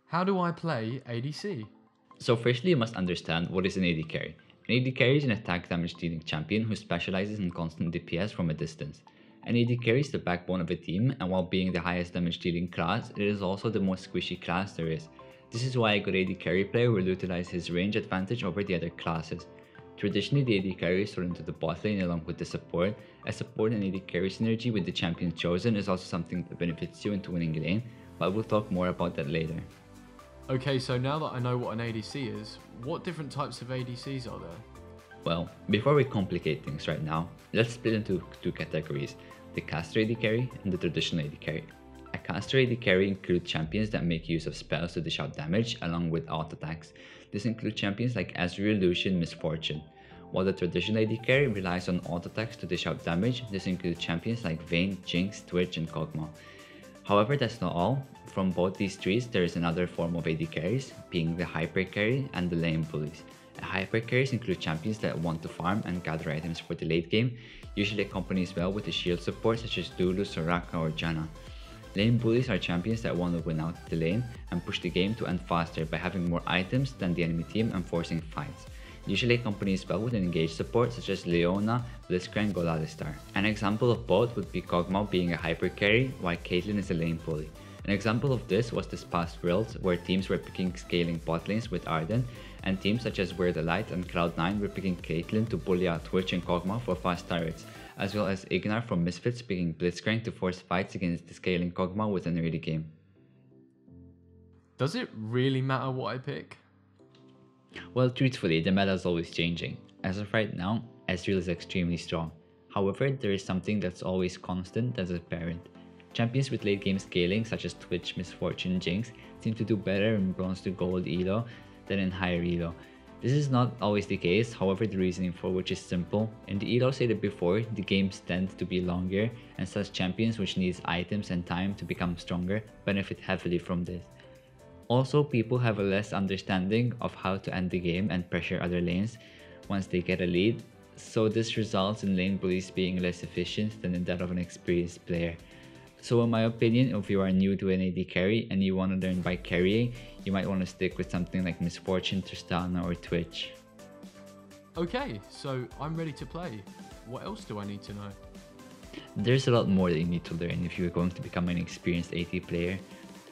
How do I play ADC? So firstly, you must understand what is an AD carry. An AD carry is an attack damage dealing champion who specializes in constant DPS from a distance. An AD carry is the backbone of a team, and while being the highest damage dealing class, it is also the most squishy class there is. This is why a good AD carry player will utilize his range advantage over the other classes. Traditionally, the AD carry is thrown into the bot lane along with the support, as support and AD carry synergy with the champion chosen is also something that benefits you into winning lane, but we'll talk more about that later. Okay, so now that I know what an ADC is, what different types of ADCs are there? Well, before we complicate things right now, let's split into two categories, the caster AD carry and the traditional AD carry. A caster AD carry includes champions that make use of spells to dish out damage along with auto attacks. This includes champions like Azrael, Lucian, Misfortune. While the traditional AD carry relies on auto attacks to dish out damage, this includes champions like Vayne, Jinx, Twitch, and Kog'Maw. However, that's not all. From both these trees, there is another form of AD carries, being the hyper carry and the lane bullies. Hyper carries include champions that want to farm and gather items for the late game, usually accompanied as well with a shield support such as Lulu, Soraka, or Janna. Lane bullies are champions that want to win out the lane and push the game to end faster by having more items than the enemy team and forcing fights. Usually accompanied as well with an engaged support such as Leona, Blitzcrank, or Alistar. An example of both would be Kog'Maw being a hyper carry while Caitlyn is a lane bully. An example of this was this past Worlds where teams were picking scaling bot lanes with Arden, and teams such as Wear the Light and Cloud9 were picking Caitlyn to bully out Twitch and Kog'Maw for fast turrets, as well as Ignar from Misfits picking Blitzcrank to force fights against the scaling Kog'Maw with an early game. Does it really matter what I pick? Well, truthfully, the meta is always changing. As of right now, Ezreal is extremely strong. However, there is something that's always constant as apparent. Champions with late game scaling such as Twitch, Misfortune, Jinx seem to do better in bronze to gold elo than in higher elo. This is not always the case, however the reasoning for which is simple. In the elo stated before, the games tend to be longer, and such champions which needs items and time to become stronger benefit heavily from this. Also, people have a less understanding of how to end the game and pressure other lanes once they get a lead, so this results in lane bullies being less efficient than in that of an experienced player. So in my opinion, if you are new to an AD carry and you want to learn by carrying, you might want to stick with something like Misfortune, Tristana, or Twitch. Okay, so I'm ready to play. What else do I need to know? There's a lot more that you need to learn if you're going to become an experienced AD player.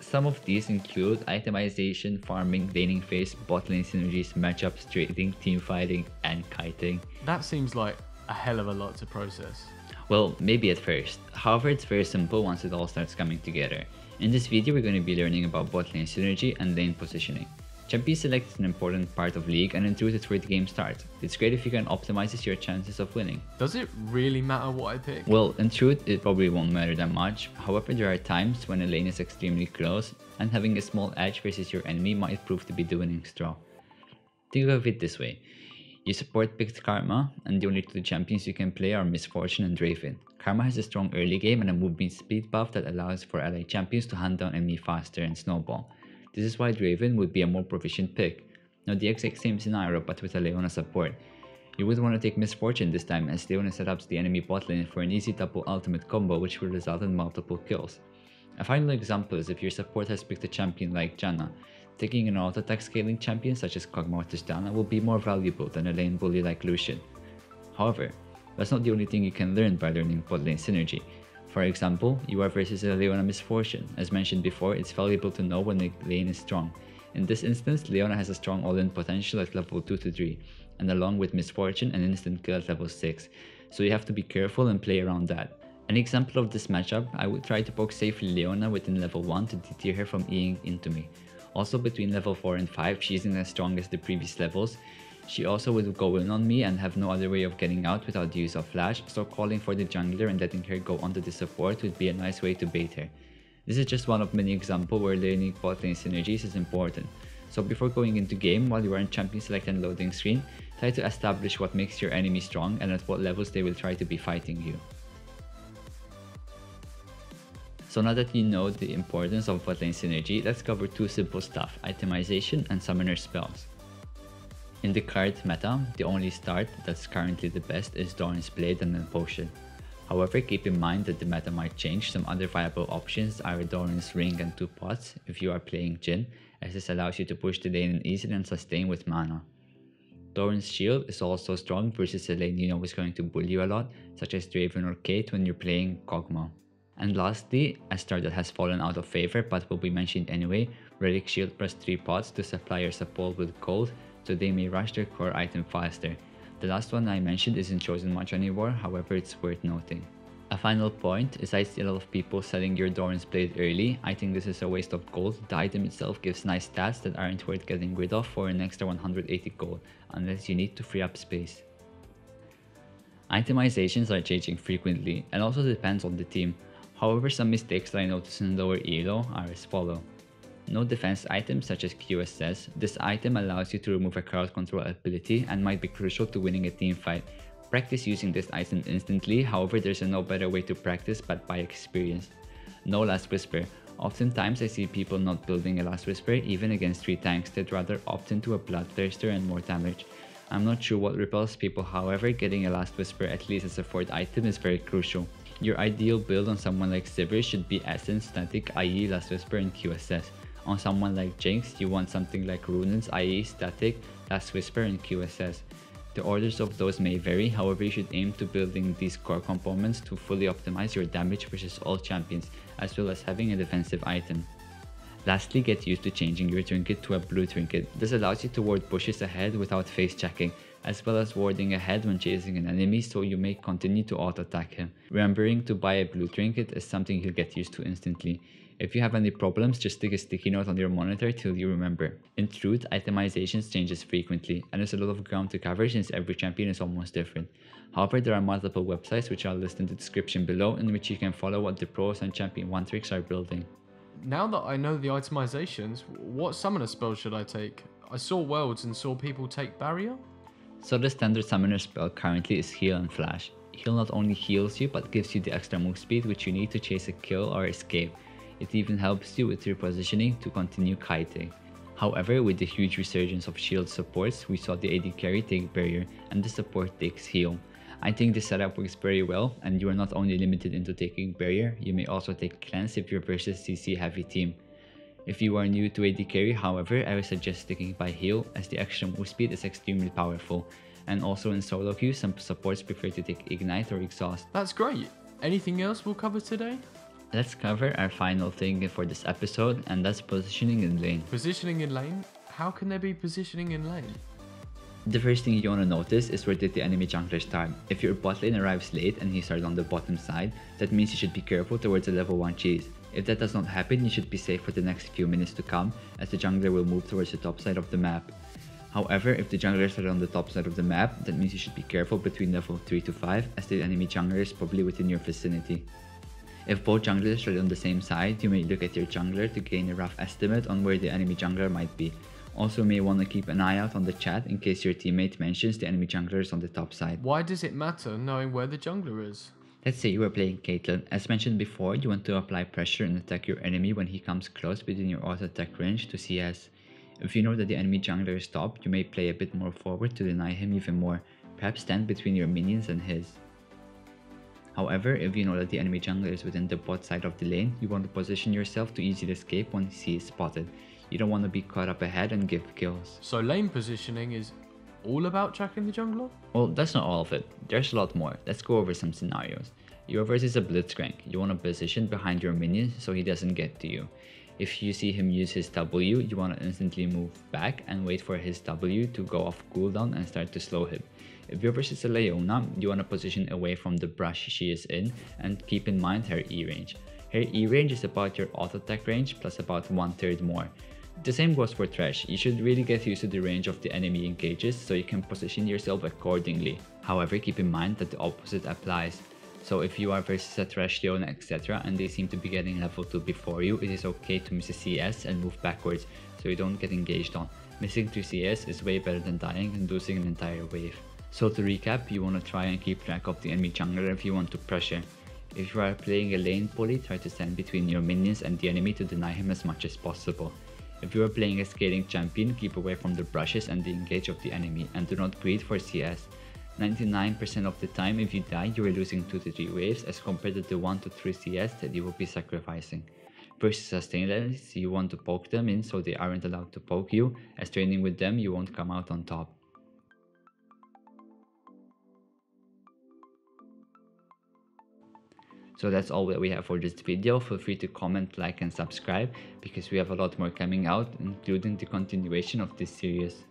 Some of these include itemization, farming, laning phase, bot lane synergies, matchups, trading, team fighting, and kiting. That seems like a hell of a lot to process. Well, maybe at first. However, it's very simple once it all starts coming together. In this video, we're going to be learning about bot lane synergy and lane positioning. Champion select is an important part of League, and in truth it's where the game starts. It's great if you can optimize your chances of winning. Does it really matter what I pick? Well, in truth, it probably won't matter that much. However, there are times when a lane is extremely close, and having a small edge versus your enemy might prove to be the winning straw. Think of it this way. You support picked Karma, and the only two champions you can play are Misfortune and Draven. Karma has a strong early game and a movement speed buff that allows for ally champions to hunt down enemy faster and snowball. This is why Draven would be a more proficient pick. Now the exact same scenario but with a Leona support. You would want to take Misfortune this time as Leona setups the enemy bot lane for an easy double ultimate combo which will result in multiple kills. A final example is if your support has picked a champion like Janna. Taking an auto attack scaling champion such as Kog'Maw or Tristana will be more valuable than a lane bully like Lucian. However, that's not the only thing you can learn by learning bot lane synergy. For example, you are versus a Leona Misfortune. As mentioned before, it's valuable to know when the lane is strong. In this instance, Leona has a strong all-in potential at level 2 to 3, and along with Misfortune, an instant kill at level 6, so you have to be careful and play around that. An example of this matchup, I would try to poke safely Leona within level 1 to deter her from Eing into me. Also between level 4 and 5, she isn't as strong as the previous levels. She also would go in on me and have no other way of getting out without the use of flash, so calling for the jungler and letting her go onto the support would be a nice way to bait her. This is just one of many examples where learning bot lane synergies is important. So before going into game, while you are in champion select and loading screen, try to establish what makes your enemy strong and at what levels they will try to be fighting you. So now that you know the importance of bot lane synergy, let's cover two simple stuff, itemization and summoner spells. In the current meta, the only start that's currently the best is Doran's Blade and then Potion. However, keep in mind that the meta might change. Some other viable options are Doran's Ring and 2 pots if you are playing Jhin, as this allows you to push the lane easily and sustain with mana. Doran's shield is also strong versus a lane you know is going to bully you a lot, such as Draven or Kate when you're playing Kog'Maw. And lastly, a star that has fallen out of favor but will be mentioned anyway, Relic Shield plus 3 pots to supply your support with gold so they may rush their core item faster. The last one I mentioned isn't chosen much anymore, however it's worth noting. A final point is I see a lot of people selling your Doran's Blade early. I think this is a waste of gold. The item itself gives nice stats that aren't worth getting rid of for an extra 180 gold, unless you need to free up space. Itemizations are changing frequently and also depends on the team. However, some mistakes that I noticed in lower elo are as follow. No defense items such as QSS. This item allows you to remove a crowd control ability and might be crucial to winning a team fight. Practice using this item instantly, however there's no better way to practice but by experience. No Last Whisper. Oftentimes I see people not building a Last Whisper even against 3 tanks, they'd rather opt into a Bloodthirster and more damage. I'm not sure what repels people, however getting a Last Whisper at least as a 4th item is very crucial. Your ideal build on someone like Sivir should be Essence, Static, i.e. Last Whisper and QSS. On someone like Jinx, you want something like Runens, i.e. Static, Last Whisper and QSS. The orders of those may vary, however you should aim to building these core components to fully optimize your damage versus all champions, as well as having a defensive item. Lastly, get used to changing your trinket to a blue trinket. This allows you to ward pushes ahead without face checking, as well as warding ahead when chasing an enemy so you may continue to auto-attack him. Remembering to buy a blue trinket is something you'll get used to instantly. If you have any problems, just stick a sticky note on your monitor till you remember. In truth, itemizations changes frequently, and there's a lot of ground to cover since every champion is almost different. However, there are multiple websites which I'll list in the description below in which you can follow what the pros and champion 1 tricks are building. Now that I know the itemizations, what summoner spell should I take? I saw worlds and saw people take barrier? So the standard summoner spell currently is Heal and Flash. Heal not only heals you but gives you the extra move speed which you need to chase a kill or escape. It even helps you with your positioning to continue kiting. However, with the huge resurgence of shield supports, we saw the AD carry take barrier and the support takes heal. I think this setup works very well, and you are not only limited into taking barrier, you may also take cleanse if you're versus CC heavy team. If you are new to AD carry, however, I would suggest sticking by heal as the extra move speed is extremely powerful. And also in solo queue, some supports prefer to take ignite or exhaust. That's great. Anything else we'll cover today? Let's cover our final thing for this episode, and that's positioning in lane. Positioning in lane? How can there be positioning in lane? The first thing you want to notice is where did the enemy jungler start. If your bot lane arrives late and he started on the bottom side, that means you should be careful towards the level 1 cheese. If that does not happen, you should be safe for the next few minutes to come, as the jungler will move towards the top side of the map. However, if the jungler started on the top side of the map, that means you should be careful between level 3 to 5, as the enemy jungler is probably within your vicinity. If both junglers are on the same side, you may look at your jungler to gain a rough estimate on where the enemy jungler might be. Also, you may want to keep an eye out on the chat in case your teammate mentions the enemy jungler is on the top side. Why does it matter knowing where the jungler is? Let's say you are playing Caitlyn. As mentioned before, you want to apply pressure and attack your enemy when he comes close within your auto attack range to CS. If you know that the enemy jungler is top, you may play a bit more forward to deny him even more, perhaps stand between your minions and his. However, if you know that the enemy jungler is within the bot side of the lane, you want to position yourself to easily escape when he is spotted. You don't want to be caught up ahead and give kills. So lane positioning is all about tracking the jungler? Well, that's not all of it. There's a lot more. Let's go over some scenarios. You're versus a blitzcrank. You want to position behind your minion so he doesn't get to you. If you see him use his W, you want to instantly move back and wait for his W to go off cooldown and start to slow him. If you're versus a Leona, you want to position away from the brush she is in and keep in mind her E range. Her E range is about your auto attack range plus about 1/3 more. The same goes for Thresh. You should really get used to the range of the enemy engages so you can position yourself accordingly. However, keep in mind that the opposite applies. So if you are versus a Thresh, Leona, etc. and they seem to be getting level 2 before you, it is okay to miss a CS and move backwards so you don't get engaged on. Missing 2 CS is way better than dying and losing an entire wave. So to recap, you want to try and keep track of the enemy jungler if you want to pressure. If you are playing a lane bully, try to stand between your minions and the enemy to deny him as much as possible. If you are playing a scaling champion, keep away from the brushes and the engage of the enemy and do not greed for CS. 99% of the time if you die, you are losing 2 to 3 waves as compared to the 1 to 3 CS that you will be sacrificing. Versus sustainers, you want to poke them in so they aren't allowed to poke you, as training with them you won't come out on top. So that's all that we have for this video. Feel free to comment, like and subscribe, because we have a lot more coming out, including the continuation of this series.